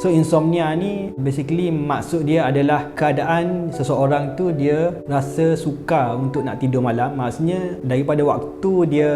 So insomnia ni basically maksud dia adalah keadaan seseorang tu dia rasa sukar untuk nak tidur malam. Maksudnya daripada waktu dia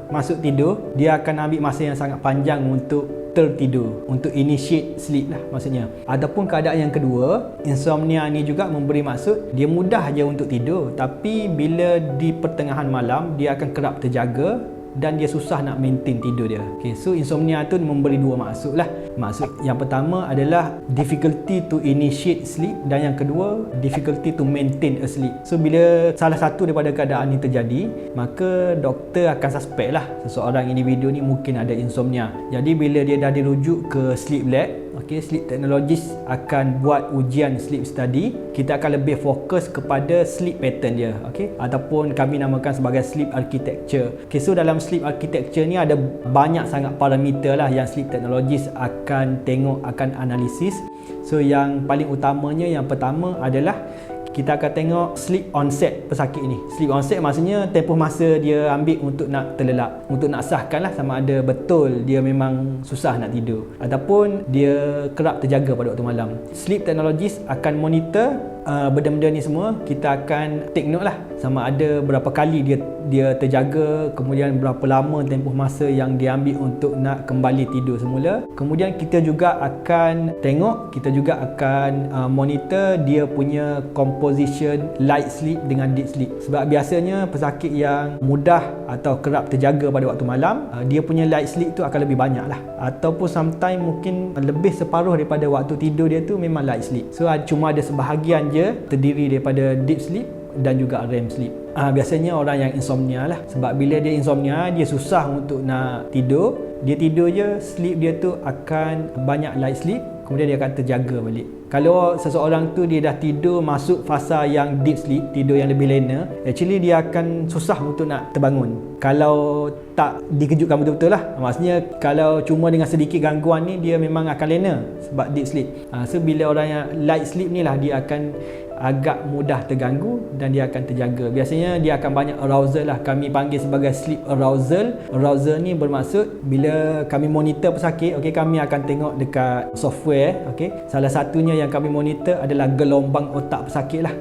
masuk tidur, dia akan ambil masa yang sangat panjang untuk tertidur, untuk initiate sleep lah maksudnya. Ataupun keadaan yang kedua, insomnia ni juga memberi maksud dia mudah je untuk tidur, tapi bila di pertengahan malam dia akan kerap terjaga dan dia susah nak maintain tidur dia. Okay, so insomnia tu memberi dua maksud lah. Maksud yang pertama adalah difficulty to initiate sleep, dan yang kedua difficulty to maintain a sleep. So bila salah satu daripada keadaan ni terjadi, maka doktor akan suspect lah seseorang individu ni mungkin ada insomnia. Jadi bila dia dah dirujuk ke sleep lab, sleep technologist akan buat ujian sleep study. Kita akan lebih fokus kepada sleep pattern dia, ataupun kami namakan sebagai sleep architecture. So dalam sleep architecture ni ada banyak sangat parameter lah yang sleep technologist akan tengok, akan analisis. So yang paling utamanya, yang pertama adalah kita akan tengok sleep onset pesakit ni. Sleep onset maksudnya tempoh masa dia ambil untuk nak terlelap, untuk nak sahkan lah sama ada betul dia memang susah nak tidur ataupun dia kerap terjaga pada waktu malam. Sleep technologist akan monitor benda-benda ni semua. Kita akan take note lah sama ada berapa kali dia terjaga, kemudian berapa lama tempoh masa yang dia ambil untuk nak kembali tidur semula. Kemudian kita juga akan tengok, kita juga akan monitor dia punya composition light sleep dengan deep sleep. Sebab biasanya pesakit yang mudah atau kerap terjaga pada waktu malam, dia punya light sleep tu akan lebih banyak lah, ataupun sometimes mungkin lebih separuh daripada waktu tidur dia tu memang light sleep. So cuma ada sebahagian je terdiri daripada deep sleep dan juga REM sleep. Biasanya orang yang insomnia lah, sebab bila dia insomnia, dia susah untuk nak tidur. Dia tidur je, sleep dia tu akan banyak light sleep, kemudian dia akan terjaga balik. Kalau seseorang tu dia dah tidur masuk fasa yang deep sleep, tidur yang lebih lena, actually dia akan susah untuk nak terbangun kalau tak dikejutkan betul-betul lah. Maksudnya kalau cuma dengan sedikit gangguan ni, dia memang akan lena sebab deep sleep. So bila orang yang light sleep ni lah, dia akan agak mudah terganggu dan dia akan terjaga. Biasanya dia akan banyak arousal lah, kami panggil sebagai sleep arousal. Arousal ni bermaksud bila kami monitor pesakit, kami akan tengok dekat software, salah satunya yang kami monitor adalah gelombang otak pesakit lah.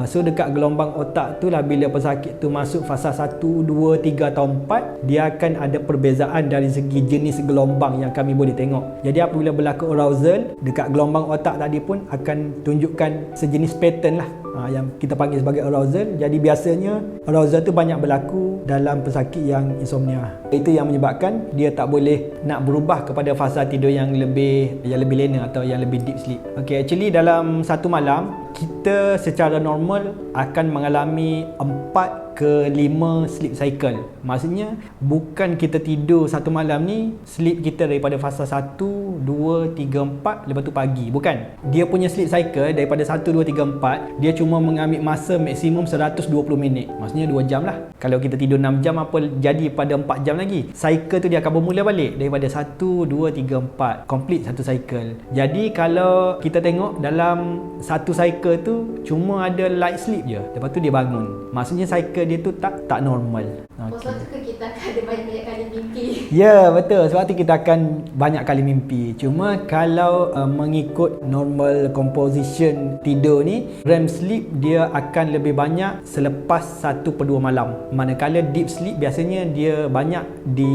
So dekat gelombang otak tu lah, bila pesakit tu masuk fasa 1, 2, 3 atau 4, dia akan ada perbezaan dari segi jenis gelombang yang kami boleh tengok. Jadi apabila berlaku arousal, dekat gelombang otak tadi pun akan tunjukkan sejenis pattern lah, yang kita panggil sebagai arousal. Jadi biasanya arousal tu banyak berlaku dalam pesakit yang insomnia. Itu yang menyebabkan dia tak boleh nak berubah kepada fasa tidur yang lebih lena atau yang lebih deep sleep. Actually dalam satu malam kita secara normal akan mengalami 4 ke 5 sleep cycle. Maksudnya bukan kita tidur satu malam ni sleep kita daripada fasa 1, 2, 3, 4 lepas tu pagi. Bukan. Dia punya sleep cycle daripada 1, 2, 3, 4 dia cuma mengambil masa maksimum 120 minit. Maksudnya 2 jam lah. Kalau kita tidur 6 jam, apa jadi pada 4 jam lagi? Cycle tu dia akan bermula balik daripada 1, 2, 3, 4. Complete satu cycle. Jadi kalau kita tengok dalam satu cycle tu cuma ada light sleep je, lepas tu dia bangun. Maksudnya cycle dia tu tak normal. Sebab tu kita akan ada banyak kali mimpi. Ya, betul. Sebab tu kita akan banyak kali mimpi. Cuma kalau mengikut normal composition tidur ni, REM sleep dia akan lebih banyak selepas 1/2 malam. Manakala deep sleep biasanya dia banyak di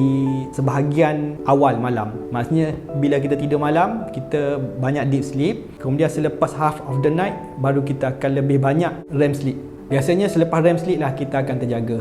sebahagian awal malam. Maksudnya bila kita tidur malam, kita banyak deep sleep, kemudian selepas half of the night baru kita akan lebih banyak REM sleep. Biasanya selepas REM sleep lah kita akan terjaga.